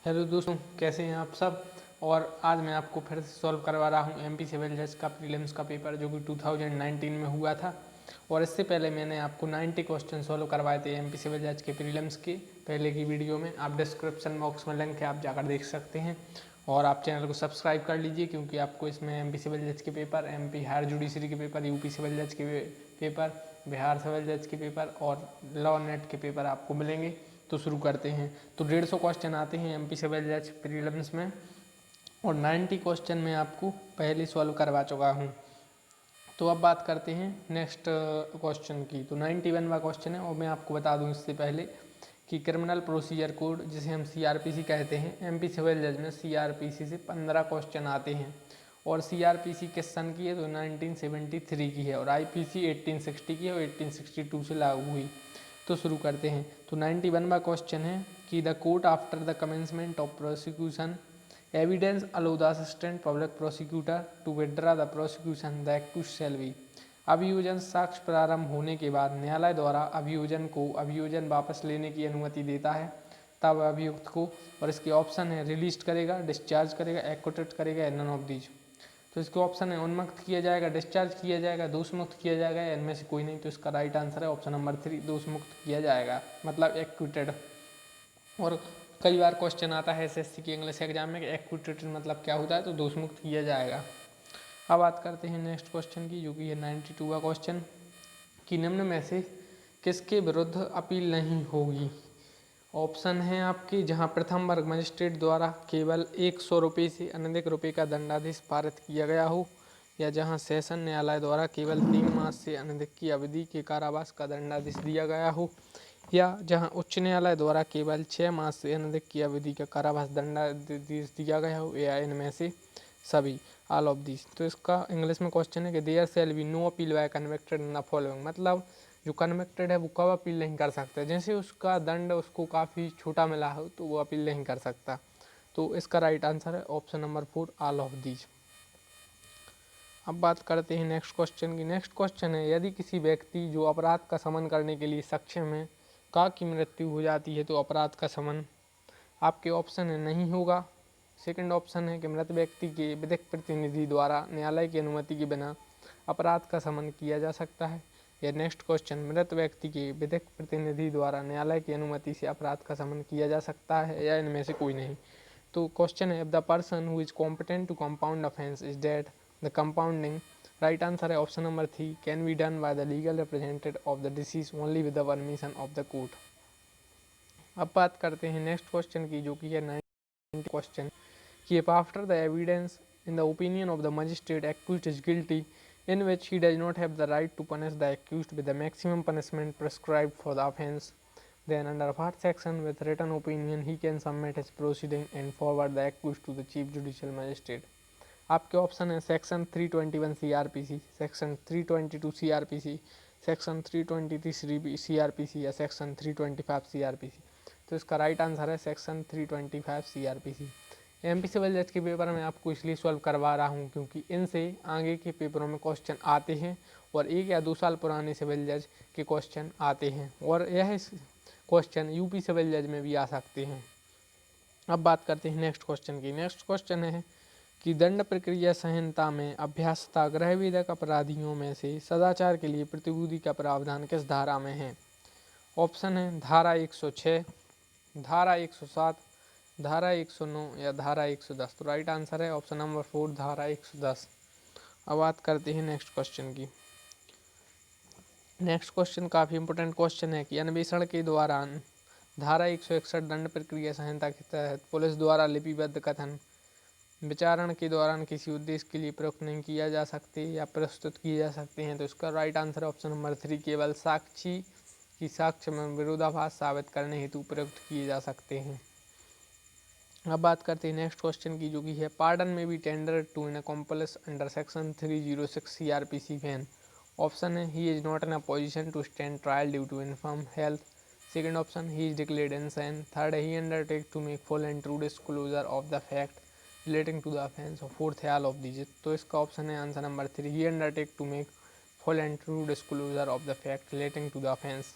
Hello दोस्तों, कैसे हैं आप सब। और आज मैं आपको फिर से सॉल्व करवा रहा हूं एमपी सिविल जज का प्रीलिम्स का पेपर जो कि 2019 में हुआ था। और इससे पहले मैंने आपको 90 क्वेश्चन सॉल्व करवाए थे एमपी सिविल जज के प्रीलिम्स के पहले की वीडियो में। आप डिस्क्रिप्शन बॉक्स में लिंक है, आप जाकर देख सकते हैं। और आप चैनल को सब्सक्राइब कर लीजिए क्योंकि आपको इसमें एमपी सिविल जज के पेपर, एमपी हायर जुडिशरी के पेपर, यूपी सिविल जज के पेपर, बिहार सिविल जज के पेपर और लॉ नेट के पेपर आपको मिलेंगे। तो शुरू करते हैं। तो 150 क्वेश्चन आते हैं एमपी सिविल जज प्रीलिम्स में और 90 क्वेश्चन मैं आपको पहले सॉल्व करवा चुका हूँ। तो अब बात करते हैं नेक्स्ट क्वेश्चन की। तो 91वां क्वेश्चन है और मैं आपको बता दूं इससे पहले कि क्रिमिनल प्रोसीजर कोड जिसे हम सीआरपीसी कहते हैं, एमपी सिविल जज में सीआरपीसी से 15 क्वेश्चन आते हैं। और सीआरपीसी किस सन की है तो 1973 की है और आईपीसी 1860 की है और 1862 से लागू हुई। तो शुरू करते हैं। तो 91वां क्वेश्चन है कि the court after the commencement of prosecution evidence allow the assistant public prosecutor to withdraw the prosecution the accused shall be. अभियोजन साक्ष्य प्रारंभ होने के बाद न्यायालय द्वारा अभियोजन को अभियोजन वापस लेने की अनुमति देता है तब अभियुक्त को, और इसके ऑप्शन है रिलीज करेगा, डिस्चार्ज करेगा, एक्विटेट करेगा, नन ऑफ दीज। तो इसके ऑप्शन है उन्मुक्त किया जाएगा, डिस्चार्ज किया जाएगा, दोषमुक्त किया जाएगा या इनमें से कोई नहीं। तो इसका राइट आंसर है ऑप्शन नंबर 3, दोषमुक्त किया जाएगा, मतलब एक्विटेड। और कई बार क्वेश्चन आता है एसएससी के इंग्लिश एग्जाम में कि एक्विटेड मतलब क्या होता है, तो दोषमुक्त किया जाएगा। अब बात करते हैं नेक्स्ट क्वेश्चन की जो कि है 92वां क्वेश्चन कि निम्न में से किसके विरुद्ध अपील नहीं होगी। ऑप्शन हैं आपके जहां प्रथम वर्ग मजिस्ट्रेट द्वारा केवल 100 रुपये से अनधिक रुपये का दंडादेश पारित किया गया हो, या जहां सेशन न्यायालय द्वारा केवल 3 मास से अनधिक की अवधि के कारावास का दंडादेश दिया गया हो, या जहां उच्च न्यायालय द्वारा केवल 6 मास से अनधिक की अवधि का कारावास दंडादेश दिया गया हो, या इनमें से सभी, ऑल ऑफ दिस। तो इसका इंग्लिश में क्वेश्चन है कि there shall be no appeal by convicted in the following, मतलब जो कन्विक्टेड है वो कब अपील नहीं कर सकता, जैसे उसका दंड उसको काफ़ी छोटा मिला हो तो वो अपील नहीं कर सकता। तो इसका राइट आंसर है option number 4, all of these. अब बात करते हैं नेक्स्ट क्वेश्चन की। नेक्स्ट क्वेश्चन है यदि किसी व्यक्ति जो अपराध का समन करने के लिए सक्षम है का की मृत्यु हो जाती है तो अपराध का समन आपके ऑप्शन है नहीं होगा। सेकंड ऑप्शन है कि मृत व्यक्ति के विधिक प्रतिनिधि द्वारा न्यायालय की अनुमति के बिना अपराध का समन किया जा सकता है, या नेक्स्ट क्वेश्चन मृत व्यक्ति के विधिक प्रतिनिधि द्वारा न्यायालय की अनुमति से अपराध का समन किया जा सकता है, या इनमें से कोई नहीं। तो क्वेश्चन है the person who is competent to compound offence is dead the compounding. Right answer है option number 3, can be done by the legal representative of the deceased only with the permission of the court. अब बात करते हैं next question की जो कि है 90 question कि if after the evidence in the opinion of the magistrate accused is guilty in which he does not have the right to punish the accused with the maximum punishment prescribed for the offence, then under what section with written opinion he can submit his proceeding and forward the accused to the chief judicial magistrate। आपके option है section 321 CrPC, section 322 CrPC, section 323 CrPC या section 325 CrPC. तो इसका right answer है section 325 CrPC. MP civil जज के paper में आपको इसलिए सॉल्व करवा रहा हूँ क्योंकि इनसे आगे के पेपरों में क्वेश्चन आते हैं और 1 या 2 साल पुराने सिविल जज के क्वेश्चन आते हैं और यह क्वेश्चन यूपी सिविल जज में भी आ सकते हैं। अब बात करते हैं नेक्स्ट क्वेश्चन की। नेक्स्ट क्वेश्चन है कि दंड प्रक्रिया संहिता में अभ्यासता गृह विधक अपराधियों में से सदाचार के लिए प्रतिबूद्धि का प्रावधान किस धारा में है। ऑप्शन है धारा 106, धारा 107, धारा 109 या धारा 110। तो राइट आंसर है ऑप्शन नंबर 4, धारा 110। अब बात करते हैं नेक्स्ट क्वेश्चन की। नेक्स्ट क्वेश्चन काफ़ी इंपोर्टेंट क्वेश्चन है कि अन्वेषण के दौरान धारा 161 दंड प्रक्रिया संहिता के तहत पुलिस द्वारा लिपिबद्ध कथन विचारण के दौरान किसी उद्देश्य के लिए प्रयुक्त नहीं किया जा सकते या प्रस्तुत किए जा सकते हैं। तो इसका राइट आंसर ऑप्शन नंबर 3, केवल साक्षी की साक्ष्य में विरोधाभास साबित करने हेतु प्रयुक्त किए जा सकते हैं। अब बात करते हैं नेक्स्ट क्वेश्चन की जो कि है pardon may be tender to an accomplice under section 306 CrPC when. Option है he is not in a position to stand trial due to infirm health. Second option he is declared insane. Third he undertake to make full and true disclosure of the fact relating to the offence. और fourth है all of these. तो इसका option है answer number 3, he undertake to make full and true disclosure of the fact relating to the offence.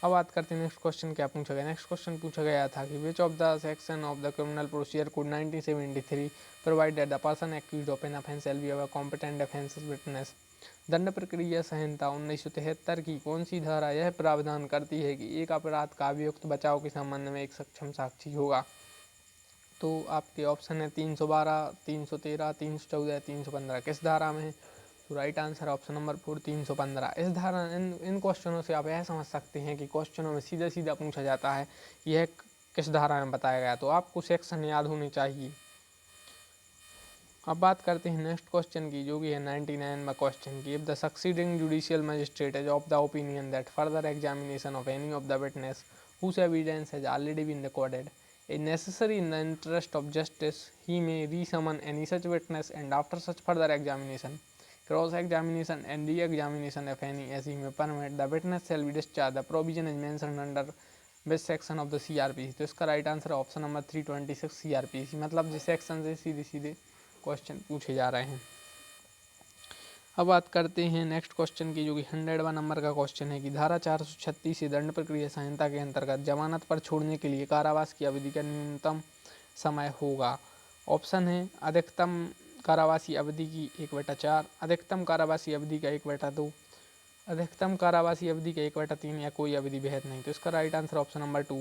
अब बात करते हैं next question क्या पूछा गया। नेक्स्ट क्वेश्चन पूछा गया था कि which of the section of the criminal procedure code 1973 provide that the person accused of an offence shall be a competent defence witness. दंड प्रक्रिया संहिता 1973 की कौन सी धारा यह प्रावधान करती है कि एक अपराध का अभियुक्त बचाव के संबंध में एक सक्षम साक्षी होगा। तो आपके ऑप्शन है 312, 313, 314, 315 किस धारा में है। तो राइट आंसर ऑप्शन नंबर 4 315। इस धारा इन क्वेश्चनों से आप यह समझ सकते हैं कि क्वेश्चनों में सीधा सीधा पूछा जाता है यह किस धारा में बताया गया, तो आपको सेक्शन याद होने चाहिए। अब बात करते हैं नेक्स्ट क्वेश्चन की, जो कि है 99वां क्वेश्चन की। If the succeeding judicial magistrate is of the opinion that further examination of any of the witness whose evidence has already been recorded is necessary in the interest of justice, he may re-summon any such witness and after such further examination, cross-examination and re-examination if any as he may permit, the witness shall be discharged. The provision is mentioned under which section of the CRPC। तो इसका right answer option number 326 CRPC, मतलब जिस section से सीधे सीधे question पूछे जा रहे हैं। अब बात करते हैं नेक्स्ट क्वेश्चन की, जो कि 100वां नंबर का क्वेश्चन है कि धारा 436 से दंड प्रक्रिया संहिता के अंतर्गत जमानत पर छोड़ने के लिए कारावास की अवधि का न्यूनतम समय होगा। ऑप्शन है अधिकतम कारावासी अवधि की 1/4, अधिकतम कारावासी अवधि का 1/2, अधिकतम कारावासी अवधि का 1/3 या कोई अवधि बेहद नहीं। तो इसका right answer option number 2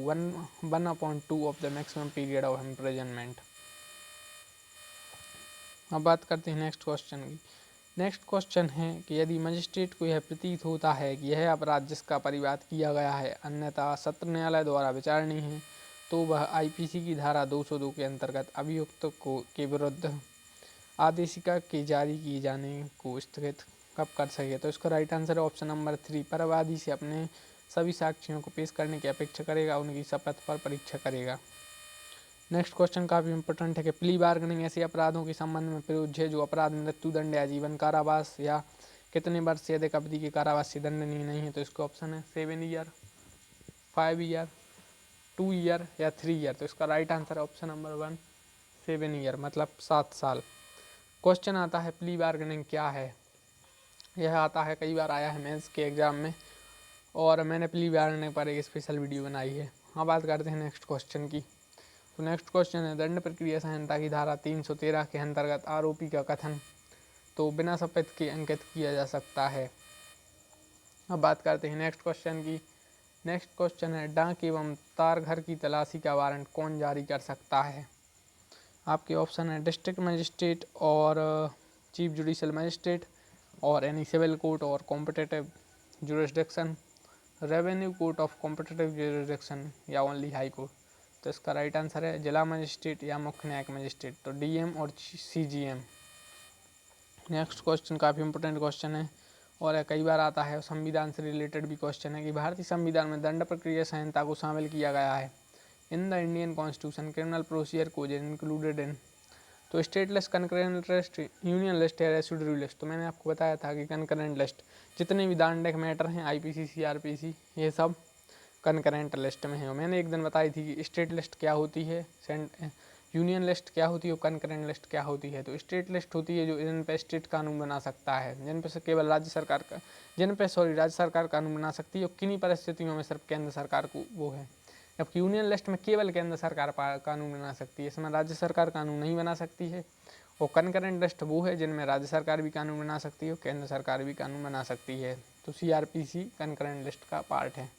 1/2 of the maximum period of imprisonment. अब बात करते हैं नेक्स्ट क्वेश्चन की। नेक्स्ट क्वेश्चन है कि यदि मजिस्ट्रेट को यह प्रतीत होता है कि यह अपराध जिसका परिवाद किया गया है अन्यथा सत्र न्यायालय द्वारा विचारणीय है, तो वह आईपीसी की धारा 202 के अंतर्गत अभियुक्त के विरुद्ध आदेशिका के जारी किए जाने को स्थगित कब कर सके। तो इसका राइट आंसर है ऑप्शन नंबर 3 परवादी से अपने सभी साक्ष्यों को पेश करने की अपेक्षा करेगा, उनकी शपथ पर परीक्षा करेगा। नेक्स्ट क्वेश्चन काफ़ी इंपॉर्टेंट है कि प्ली बार्गेनिंग ऐसे अपराधों के संबंध में प्रयोज्य है जो अपराध मृत्युदंड या जीवन कारावास या कितने वर्ष से अधिक अवधि के कारावास से दंडनीय नहीं है। तो इसका ऑप्शन है 7 ईयर, 5 ईयर, 2 ईयर या 3 ईयर। तो इसका राइट आंसर है ऑप्शन नंबर 1 7 ईयर, मतलब 7 साल। क्वेश्चन आता है प्ली बार्गेनिंग क्या है। यह आता है, कई बार आया है मेंस के एग्जाम में, और मैंने प्ली बार्गेनिंग पर एक स्पेशल वीडियो बनाई है। हाँ, बात करते हैं नेक्स्ट क्वेश्चन की। तो नेक्स्ट क्वेश्चन है दंड प्रक्रिया संहिता की धारा 313 के अंतर्गत आरोपी का कथन तो बिना शपथ के अंकित किया जा सकता है। अब बात करते हैं नेक्स्ट क्वेश्चन की। नेक्स्ट क्वेश्चन है डाक एवं तार घर की तलाशी का वारंट कौन जारी कर सकता है। आपके ऑप्शन है डिस्ट्रिक्ट मजिस्ट्रेट और चीफ जुडिशियल मजिस्ट्रेट और एनी सिविल कोर्ट और competitive jurisdiction, revenue court of competitive jurisdiction या ओनली हाई कोर्ट। तो इसका राइट आंसर है जिला मजिस्ट्रेट या मुख्य न्यायिक मजिस्ट्रेट, तो डीएम और सीजीएम। नेक्स्ट क्वेश्चन काफ़ी इंपॉर्टेंट क्वेश्चन है और कई बार आता है, संविधान से रिलेटेड भी क्वेश्चन है कि भारतीय संविधान में दंड प्रक्रिया संहिता को शामिल किया गया है in the Indian constitution criminal procedure code included in. तो state list, concurrent list, union list या रेसिड्यू लिस्ट। तो मैंने आपको बताया था कि कंकरेंट लिस्ट जितने भी दांडिक मैटर हैं आईपीसी सीआरपीसी ये सब कंकरेंट लिस्ट में है। मैंने एक दिन बताई थी कि स्टेट लिस्ट क्या होती है, यूनियन लिस्ट क्या होती है और कंकरेंट लिस्ट क्या होती है। तो स्टेट लिस्ट होती है जो जिन पे स्टेट कानून बना सकता है, जिन पे से केवल राज्य सरकार का राज्य सरकार कानून बना सकती है और किन्हीं परिस्थितियों में सिर्फ केंद्र सरकार को वो है। जबकि यूनियन लिस्ट में केवल केंद्र सरकार कानून बना सकती है, इसमें राज्य सरकार कानून नहीं बना सकती है। और कंकरेंट लिस्ट वो है जिनमें राज्य सरकार भी कानून बना सकती है और केंद्र सरकार भी कानून बना सकती है। तो सीआरपीसी कंकरेंट लिस्ट का पार्ट है।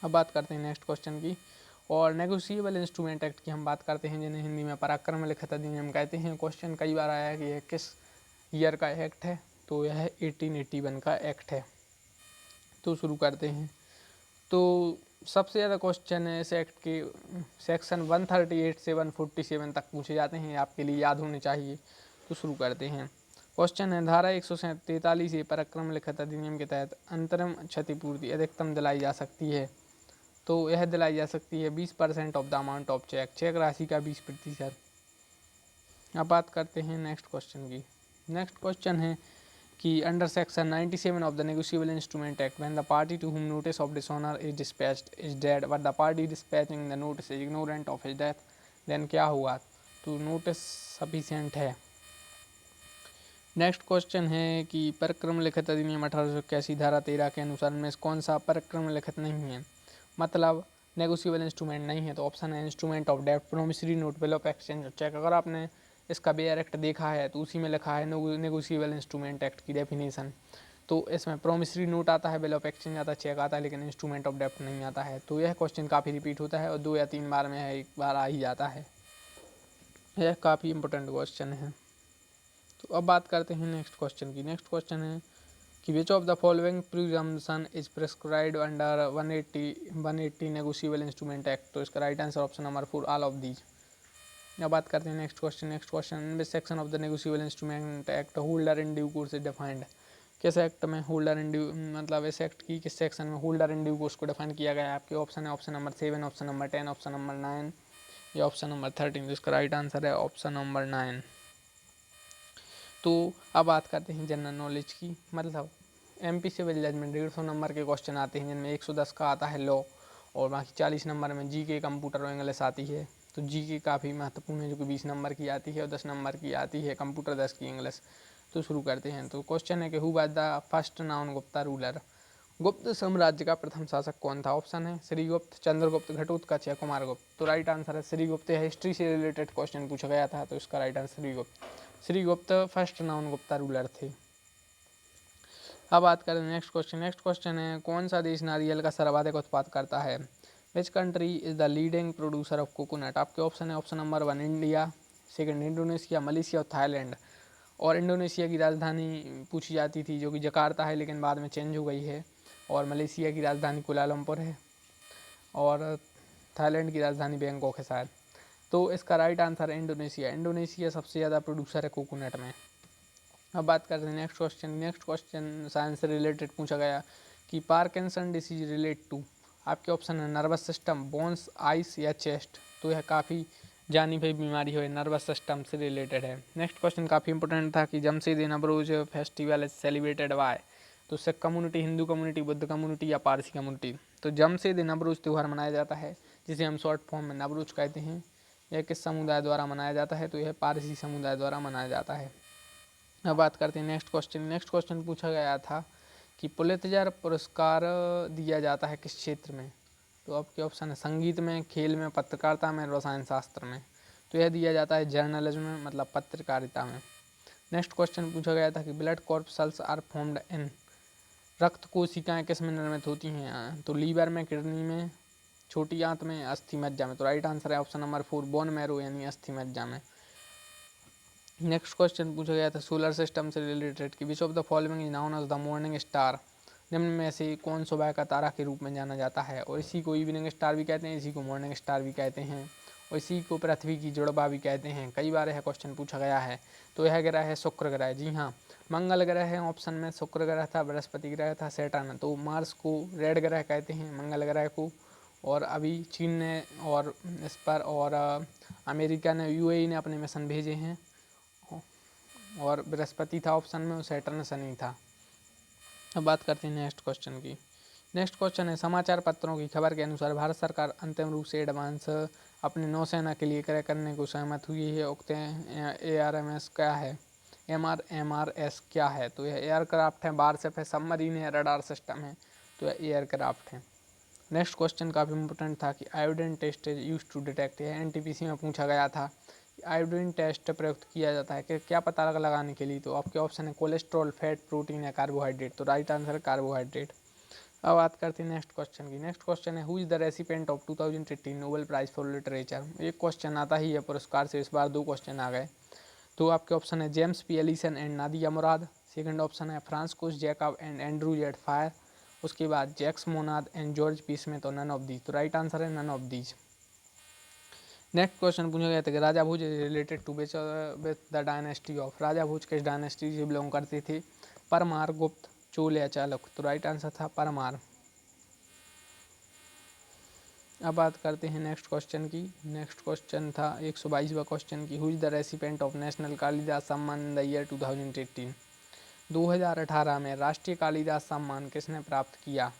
अब बात करते हैं नेक्स्ट क्वेश्चन की, और नेगोशिएबल इंस्ट्रूमेंट एक्ट की हम बात करते हैं जिन्हें हिंदी में पराक्रम लिखित अधिनियम कहते हैं। क्वेश्चन कई बार आया है कि यह किस ईयर का एक्ट है, तो यह 1881 का एक्ट है। तो शुरू करते हैं। तो सबसे ज़्यादा क्वेश्चन है इस एक्ट के सेक्शन 138 से 147 तक पूछे जाते हैं, आपके लिए याद होने चाहिए। तो शुरू करते हैं। क्वेश्चन है धारा 143 ए पराक्रम लिखित अधिनियम के तहत अंतरिम क्षतिपूर्ति अधिकतम दिलाई जा सकती है। तो यह दिलाई जा सकती है 20% of the amount of cheque राशि का 20%। अब बात करते हैं नेक्स्ट क्वेश्चन की। नेक्स्ट क्वेश्चन है कि under section 97 of the negotiable instrument act when the party to whom notice of dishonour is dispatched is dead but the party dispatching the notice is ignorant of his death, then क्या हुआ। तो notice sufficient है। Next question है कि परिक्रम लिखित अधिनियम 1881 धारा 13 के अनुसार में कौन सा परिक्रम लिखित नहीं है, मतलब नेगोशिएबल इंस्ट्रूमेंट नहीं है। तो ऑप्शन है इंस्ट्रूमेंट ऑफ डेब्ट, promissory note, bill of exchange और चेक। अगर आपने इसका बेयर एक्ट देखा है तो उसी में लिखा है नेगोशिएबल इंस्ट्रूमेंट एक्ट की डेफिनेशन। तो इसमें प्रोमिसरी नोट आता है, बिल ऑफ एक्सचेंज आता है, चेक आता है, लेकिन इंस्ट्रूमेंट ऑफ डेब्ट नहीं आता है। तो यह क्वेश्चन काफ़ी रिपीट होता है और 2 या 3 बार में है, एक बार आ ही जाता है। यह काफ़ी इंपॉर्टेंट क्वेश्चन है। तो अब बात करते हैं नेक्स्ट क्वेश्चन की। नेक्स्ट क्वेश्चन है कि which of the following presumption is prescribed under 180 negotiable instrument act. तो इसका right answer option number 4 all of these. अब बात करते हैं next question. Next question which section of the negotiable instrument act holder in due course is defined. किस act में holder in due, मतलब इस एक्ट की किस सेक्शन में होल्डर इन ड्यू कोर्स को डिफाइन किया गया है। आपके ऑप्शन है option number 7, option number 10, option number 9 या ऑप्शन नंबर 13। तो इसका राइट आंसर है ऑप्शन नंबर 9। तो अब बात करते हैं जनरल नॉलेज की, मतलब एमपी सिविल जजमेंट 150 नंबर के क्वेश्चन आते हैं, जिनमें 110 का आता है लॉ और बाकी 40 नंबर में जीके, कंप्यूटर और इंग्लिश आती है। तो जीके काफ़ी महत्वपूर्ण है, जो कि 20 नंबर की आती है और 10 नंबर की आती है, कंप्यूटर 10 की, इंग्लिश। तो शुरू करते हैं। तो क्वेश्चन है कि who was the first known Gupta ruler. गुप्त साम्राज्य का प्रथम शासक कौन था। ऑप्शन है श्रीगुप्त, चंद्रगुप्त, घटोत्कच या कुमारगुप्त। तो राइट आंसर है श्रीगुप्त। हिस्ट्री से रिलेटेड क्वेश्चन पूछा गया था, तो इसका right answer Srigupta. Srigupta first known Gupta ruler थे। अब बात करें नेक्स्ट क्वेश्चन। नेक्स्ट क्वेश्चन है कौन सा देश नारियल का सर्वाधिक उत्पाद करता है। Which country is the leading producer of coconut. आपके ऑप्शन है option number 1 India, second Indonesia, Malaysia और थाईलैंड। और इंडोनेशिया की राजधानी पूछी जाती थी, जो कि जकार्ता है, लेकिन बाद में चेंज हो गई है। और मलेशिया की राजधानी कुलालमपुर है और थाईलैंड की राजधानी बैंकॉक है शायद। तो इसका राइट आंसर है इंडोनेशिया। इंडोनेशिया सबसे ज़्यादा प्रोड्यूसर है कोकोनट में। अब बात करते हैं next question. Next question science से रिलेटेड पूछा गया कि पार्किंसन डिसीज रिलेट टू। आपके ऑप्शन है नर्वस सिस्टम, बोन्स, आइस या चेस्ट। तो यह काफ़ी जानी भाई बीमारी है, नर्वस सिस्टम से रिलेटेड है। नेक्स्ट क्वेश्चन काफ़ी इंपॉर्टेंट था कि Jamshed Navroz festival is celebrated by. तो Sikh community, Hindu community, Buddh community या पारसी कम्युनिटी। तो जमशेद नवरोज त्यौहार मनाया जाता है, जिसे हम शॉर्ट फॉर्म में नवरोज कहते हैं। यह किस समुदाय द्वारा मनाया जाता है। तो यह पारसी समुदाय द्वारा मनाया जाता है। अब बात करते हैं नेक्स्ट क्वेश्चन। नेक्स्ट क्वेश्चन पूछा गया था कि पुलित्जर पुरस्कार दिया जाता है किस क्षेत्र में। तो आपके ऑप्शन है संगीत में, खेल में, पत्रकारिता में, रसायन शास्त्र में। तो यह दिया जाता है जर्नलिज्म में, मतलब पत्रकारिता में। नेक्स्ट क्वेश्चन पूछा गया था कि blood corpuscles are formed in. रक्त कोशिकाएं किस में निर्मित होती हैं। तो लीवर में, किडनी में, छोटी आंत में, अस्थि मज्जा में। तो राइट आंसर है ऑप्शन नंबर 4 बोन मैरो यानी अस्थि मज्जा में। नेक्स्ट क्वेश्चन पूछा गया था सोलर सिस्टम से रिलेटेड कि which of the following is known as the morning star. निम्न में से कौन सुबह का तारा के रूप में जाना जाता है। और इसी को इवनिंग स्टार भी कहते हैं, इसी को मॉर्निंग स्टार भी कहते हैं, और इसी को पृथ्वी की जुड़वा भी कहते हैं। कई बार यह क्वेश्चन पूछा गया है। तो यह ग्रह है शुक्र ग्रह। जी हाँ, मंगल ग्रह है ऑप्शन में, शुक्र ग्रह था, बृहस्पति ग्रह था, सैटर्न। तो मार्स को रेड ग्रह कहते हैं, मंगल ग्रह को। और अभी चीन ने और इस पर और अमेरिका ने, यूएई ने अपने मिशन भेजे हैं। और बृहस्पति था ऑप्शन में, और सैटर्न शनि था। अब बात करते हैं नेक्स्ट क्वेश्चन की। नेक्स्ट क्वेश्चन है समाचार पत्रों की खबर के अनुसार भारत सरकार अंतिम रूप से एडवांस अपने नौसेना के लिए क्रय करने को सहमत हुई है। उक्त ARMS क्या है, MRS क्या है। तो यह एयरक्राफ्ट है, वारशिप है, सबमरीन है, रडार सिस्टम है। तो यह एयरक्राफ्ट है। नेक्स्ट क्वेश्चन काफ़ी इंपॉर्टेंट था कि iodine test is use to detect. यह NTPC में पूछा गया था कि आयोडीन टेस्ट प्रयुक्त किया जाता है कि क्या पता लगाने के लिए। तो आपके ऑप्शन है कोलेस्ट्रॉल, फैट, प्रोटीन या कार्बोहाइड्रेट। तो राइट आंसर है कार्बोहाइड्रेट। अब बात करते हैं नेक्स्ट क्वेश्चन की। नेक्स्ट क्वेश्चन है who is the recipient of 2018 Nobel prize for literature. एक क्वेश्चन आता ही है पुरस्कार से, इस बार 2 क्वेश्चन आ गए। तो आपके ऑप्शन है James P Allison and Nadia Murad. Second option है Francis Jacob and Andrew Z Fire. उसके बाद Jacques Monod and George P Smith और नन ऑफ दीज। तो राइट आंसर है none of these. Next question पूछा गया था कि Raja Bhoj related to which with the dynasty of. Raja Bhoj किस डायनेस्टी से बिलोंग करते थे। परमार, गुप्त, चोल या चालुक्य। तो राइट आंसर था परमार। अब बात करते हैं नेक्स्ट क्वेश्चन की। नेक्स्ट क्वेश्चन था 122वां क्वेश्चन की who is the recipient of national Kalidas सम्मान इन द ईयर 2018। 2018 में राष्ट्रीय कालिदास सम्मान किसने प्राप्त किया।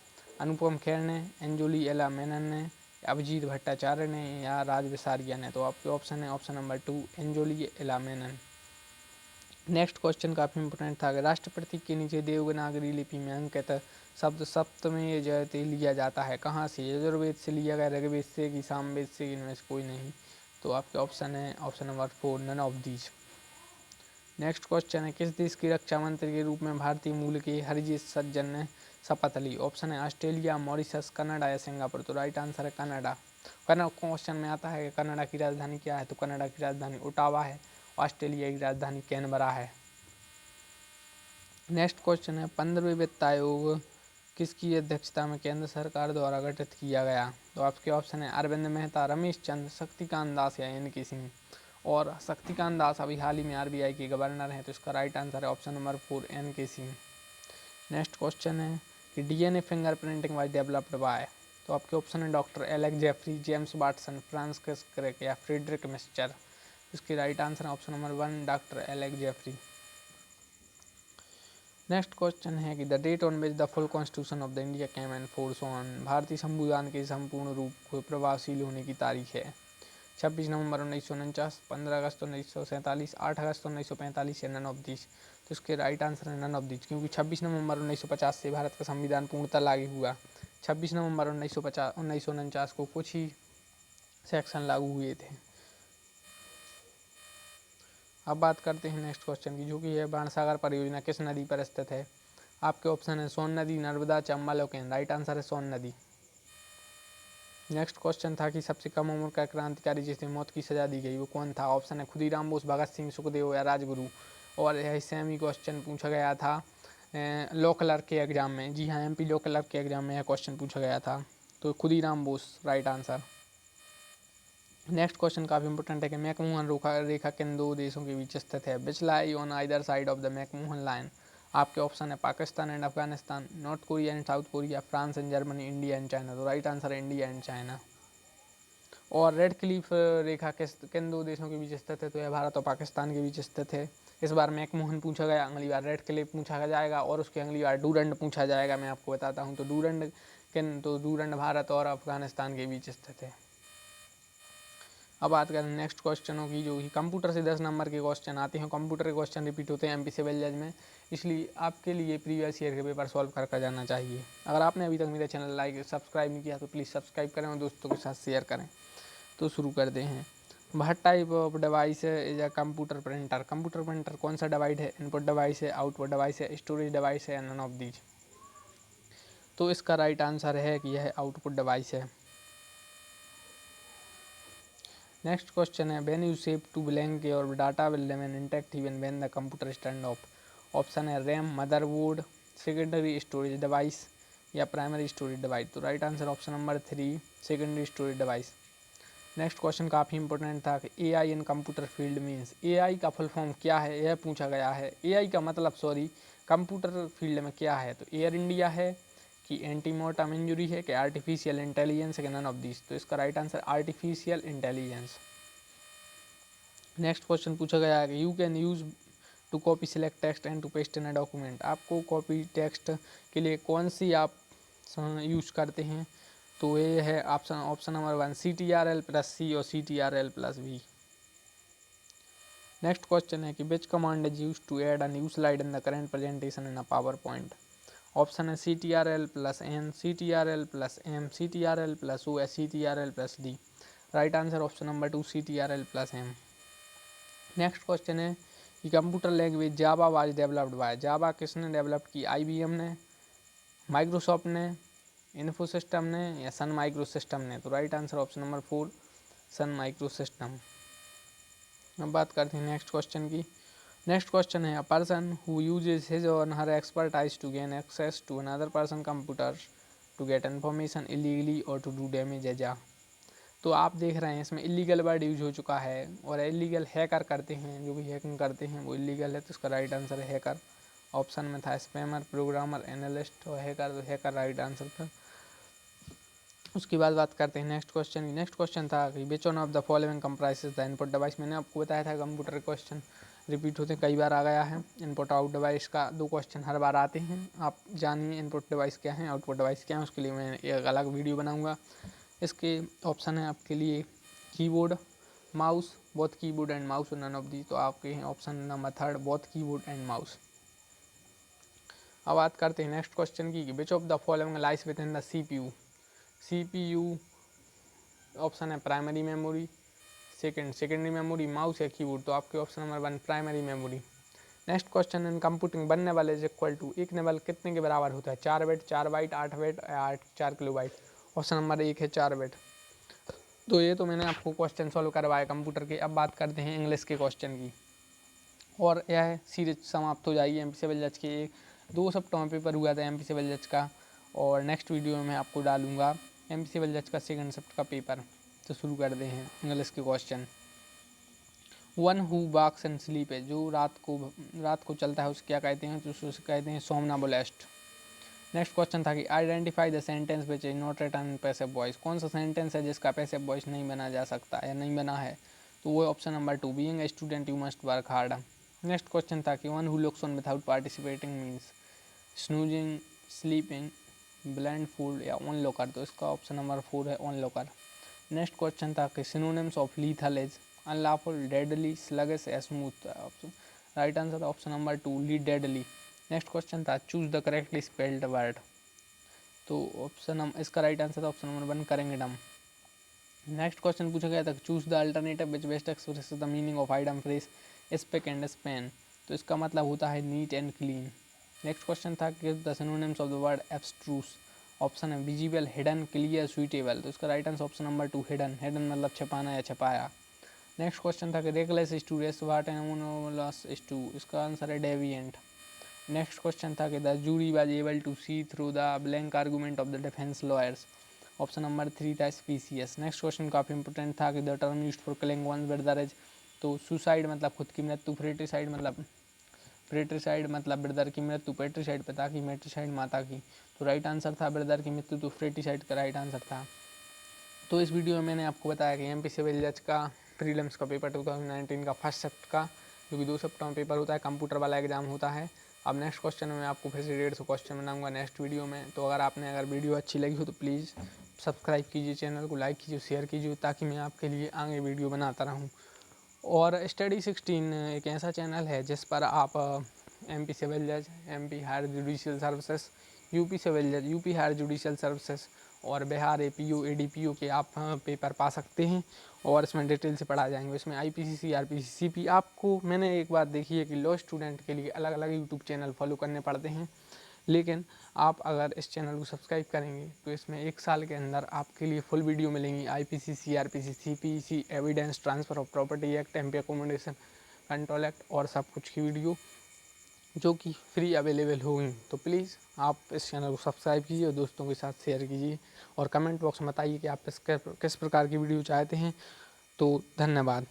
अनुपम खेर ने, अंजुली एला मेनन ने, अभिजीत भट्टाचार्य ने या राज विसारिया ने। तो आपके ऑप्शन है ऑप्शन नंबर 2 अंजुली एला मेनन। नेक्स्ट क्वेश्चन काफ़ी इंपॉर्टेंट था कि राष्ट्रपति के नीचे देवनागरी लिपि में अंकित शब्द सप्तमी जयते लिया जाता है कहाँ से? यजुर्वेद से लिया गया, ऋग्वेद से कि सामवेद से, इनमें से कोई नहीं। तो आपके ऑप्शन है option number 4 none of these. Next question है किस देश के रक्षा मंत्री के रूप में भारतीय मूल के हरजीत सज्जन ने शपथ ली? ऑप्शन है ऑस्ट्रेलिया, मॉरिशस, कनाडा या सिंगापुर। तो राइट आंसर है कनाडा। क्वेश्चन में आता है कि कनाडा की राजधानी क्या है? तो कनाडा की राजधानी ओटावा है। ऑस्ट्रेलिया की राजधानी कैनबरा है। नेक्स्ट क्वेश्चन है 15वें वित्त आयोग किसकी अध्यक्षता में केंद्र सरकार द्वारा गठित किया गया? तो आपके ऑप्शन है अरविंद मेहता, रमेश चंद, शक्तिकांत दास या एन.के. सिंह। और शक्तिकांत दास अभी हाल ही में आरबीआई के गवर्नर हैं। तो इसका राइट आंसर है option number 4 N K. Singh. Next question है कि DNA fingerprinting was developed by? तो आपके ऑप्शन है doctor Alex Jeffrey, James Watson, Francis Crick या फ्रेडरिक मिस्चर। इसकी राइट आंसर है option number 1 doctor Alex Jeffrey. Next question है कि the date on which the full constitution of the India came in force on? भारतीय संविधान के संपूर्ण रूप को प्रभावशील होने की तारीख है 26 नवंबर 1949, 15 अगस्त 1947, 8 अगस्त 1945 या नन ऑफ दीज। तो इसके राइट आंसर है नन ऑफ दीज, क्योंकि 26 नवंबर 1950 से भारत का संविधान पूर्णतः लागू हुआ। 26 नवंबर 1949 को कुछ ही सेक्शन लागू हुए थे। अब बात करते हैं नेक्स्ट क्वेश्चन की, जो कि है बाणसागर परियोजना किस नदी पर स्थित है? आपके ऑप्शन है सोन नदी, नर्मदा, चंबल और केन। राइट आंसर है सोन नदी। नेक्स्ट क्वेश्चन था कि सबसे कम उम्र का क्रांतिकारी जिसे मौत की सजा दी गई वो कौन था? ऑप्शन है खुदीराम बोस, भगत सिंह, सुखदेव या राजगुरु। और यह सेम ही क्वेश्चन पूछा गया था लॉ क्लर्क के एग्जाम में। जी हाँ, एमपी लॉ क्लर्क के एग्जाम में यह क्वेश्चन पूछा गया था। तो Khudiram Bose right answer. Next question काफ़ी इंपॉर्टेंट है कि मैकमोहन रेखा किन दो देशों के बीच स्थित है? Which lie on either side of the McMahon line? आपके ऑप्शन है Pakistan and Afghanistan, North Korea and South Korea, France and Germany, India and China. तो राइट आंसर है इंडिया एंड चाइना। और रेड क्लिफ रेखा किन दो देशों के बीच स्थित है? तो यह भारत और पाकिस्तान के बीच स्थित है। इस बार मैकमोहन पूछा गया, अगली बार रेड क्लिफ पूछा जाएगा और उसके अगली बार डूरंड पूछा जाएगा। मैं आपको बताता हूँ। तो डूरंड भारत और अफगानिस्तान के बीच स्थित है। अब बात करें नेक्स्ट क्वेश्चनों की, जो कि कंप्यूटर से 10 नंबर के क्वेश्चन आते हैं। कंप्यूटर के क्वेश्चन रिपीट होते हैं एमपी सिविल जज में, इसलिए आपके लिए प्रीवियस ईयर के पेपर सॉल्व कर जाना चाहिए। अगर आपने अभी तक मेरा चैनल लाइक सब्सक्राइब नहीं किया तो प्लीज़ सब्सक्राइब करें और दोस्तों के साथ शेयर करें। तो शुरू करते हैं। What type of device is a computer printer? Computer printer कौन सा डिवाइस है? इनपुट डिवाइस है, आउटपुट डिवाइस है, स्टोरेज डिवाइस है, नन ऑफ दीज। तो इसका राइट आंसर है कि यह आउटपुट डिवाइस है। नेक्स्ट क्वेश्चन है when you save to blank your data will remain intact even when the computer stand off? Option है RAM, motherboard, secondary storage device या primary storage device. तो right answer option number 3 secondary storage device. Next question काफ़ी important था कि AI इन computer field means. AI का full form क्या है यह पूछा गया है। एआई का मतलब कंप्यूटर फील्ड में क्या है? तो एयर इंडिया है कि एंटीमोर्टम इंजरी है कि आर्टिफिशियल इंटेलिजेंस है कि नन ऑफ दिस। तो इसका right answer artificial intelligence. Next question पूछा गया है कि you can use to copy select text and to paste in a document. आपको कॉपी टेक्स्ट के लिए कौन सी आप यूज़ करते हैं? तो ये है ऑप्शन नंबर 1 CTRL+C और CTRL+V। नेक्स्ट क्वेश्चन है कि which command is use to add a new slide in the current presentation in a PowerPoint? Option है CTRL+N, CTRL+M, CTRL+O या CTRL+D। Right answer option number 2 CTRL+M। Next question है कि computer language Java was developed by. Java किसने develop की? IBM ने, Microsoft ने, Infosystem ने या सन माइक्रो सिस्टम ने। तो right answer option number 4 Sun micro system. अब बात करते हैं नेक्स्ट क्वेश्चन की। नेक्स्ट क्वेश्चन है a person who uses his or her expertise to gain access to another person computer to get information illegally or to do damage एजा। तो आप देख रहे हैं इसमें इलीगल वर्ड यूज हो चुका है और इलीगल हैकर करते हैं, जो भी हैकिंग करते हैं वो इलीगल है। तो इसका राइट आंसर है हैकर। ऑप्शन में था स्पैमर, प्रोग्रामर, एनालिस्ट और हैकर। तो हैकर राइट आंसर था। उसके बाद बात करते हैं नेक्स्ट क्वेश्चन की। नेक्स्ट क्वेश्चन था कि which one of the following comprises the input device. मैंने आपको बताया था कंप्यूटर क्वेश्चन रिपीट होते कई बार आ गया है। इनपुट आउट डिवाइस का 2 क्वेश्चन हर बार आते हैं। आप जानिए इनपुट डिवाइस क्या है, आउटपुट डिवाइस क्या है। उसके लिए मैं एक अलग वीडियो बनाऊंगा। इसके ऑप्शन है आपके लिए keyboard, mouse, both keyboard and mouse, none of the, तो आपके हैं option number third, both keyboard and mouse. अब बात करते हैं नेक्स्ट क्वेश्चन की, which of the following lies within the CPU. CPU option है primary memory, secondary memory, mouse या कीबोर्ड, तो आपके option number 1 primary memory. Next question, in computing 1 nibble is equal to, एक nibble कितने के बराबर होता है, 4 bit, 4 byte, 8 bit, 4 kilobyte. Option number 1 है 4 बिट। तो ये तो मैंने आपको क्वेश्चन सॉल्व करवाया कंप्यूटर के। अब बात करते हैं इंग्लिश के क्वेश्चन की, और यह सीरीज समाप्त हो जाएगी एमपी सिविल जज के। 2 सप्ताह पेपर हुआ था एमपी सिविल जज का, और नेक्स्ट वीडियो में मैं आपको डालूंगा एमपी सिविल जज का सेकंड शिफ्ट का पेपर। तो शुरू कर दे हैं इंग्लिश के question. One who walks and sleep है, जो रात को चलता है उसे क्या कहते हैं, तो उसे कहते हैं सोमनाबुलिस्ट। नेक्स्ट क्वेश्चन था कि identify the sentence which is not written in passive voice, कौन सा सेंटेंस है जिसका पैसिव वॉइस नहीं बना जा सकता या नहीं बना है, तो वो option number 2, being a student you must work hard. Next question था कि one who looks on without participating means snoozing, sleeping, blind fold या ऑन लॉकर, तो इसका ऑप्शन नंबर 4 है ऑन लॉकर। नेक्स्ट क्वेश्चन था कि synonyms of lethal is unlawful, deadly, sluggish या smooth, option right answer option number 2 लीड deadly. Next question था choose the correctly spelled word, तो ऑप्शन इसका राइट आंसर था ऑप्शन नंबर 1 करेंगडम। नेक्स्ट क्वेश्चन पूछा गया था choose the alternative which best expresses the meaning of item phrase spick and span, तो इसका मतलब होता है neat and clean. Next question था give the synonyms of the word abstruse, option है विजिबल, हिडन, क्लियर, सुइटेबल, तो इसका right answer option number 2 hidden, hidden मतलब छिपाना या छिपाया। नेक्स्ट क्वेश्चन था कि reckless is to race what anomalous is to, इसका आंसर है डेविएंट। नेक्स्ट क्वेश्चन था कि the jury was able to see through the blank argument of the defence lawyers, option number 3 था स्पीसीएस। नेक्स्ट क्वेश्चन काफ़ी important था कि the term used for killing one with the rage, तो suicide मतलब खुद की मृत्यु, फ्रेट्रिसाइड मतलब ब्रदर की मृत्यु, पेट्रिसाइड पिता की, मेट्रिसाइड माता की, तो राइट आंसर था ब्रदर की मृत्यु, तो फ्रेटिसाइड का राइट आंसर था। तो इस वीडियो में मैंने आपको बताया कि एमपी सिविल जज का प्रीलिम्स का पेपर 2019 का फर्स्ट शिफ्ट का, जो कि 2 सप्ताह में पेपर होता है, कंप्यूटर वाला एग्जाम होता है। अब नेक्स्ट क्वेश्चन में आपको फिर से 150 क्वेश्चन बनाऊंगा नेक्स्ट वीडियो में। तो अगर वीडियो अच्छी लगी हो तो प्लीज़ सब्सक्राइब कीजिए, चैनल को लाइक कीजिए, शेयर कीजिए, ताकि मैं आपके लिए आगे वीडियो बनाता रहूँ। और स्टडी 16 एक ऐसा चैनल है जिस पर आप एमपी सिविल जज, MP higher judicial services, UP civil जज, यूपी हायर जुडिशियल सर्विसेज और बिहार एपीओ, एडीपीओ के आप पेपर पा सकते हैं, और इसमें डिटेल से पढ़ा जाएंगे। इसमें आईपीसी, सीआरपीसी, सीपी, आपको मैंने एक बात देखी है कि लॉ स्टूडेंट के लिए अलग अलग यूट्यूब चैनल फॉलो करने पड़ते हैं, लेकिन आप अगर इस चैनल को सब्सक्राइब करेंगे तो इसमें 1 साल के अंदर आपके लिए फुल वीडियो मिलेंगी, IPC, CrPC, CPC, evidence, transfer of property act, MP accommodation control act और सब कुछ की वीडियो जो कि फ्री अवेलेबल होगी। तो प्लीज़ आप इस चैनल को सब्सक्राइब कीजिए और दोस्तों के साथ शेयर कीजिए, और कमेंट बॉक्स में बताइए कि आप किस प्रकार की वीडियो चाहते हैं। तो धन्यवाद।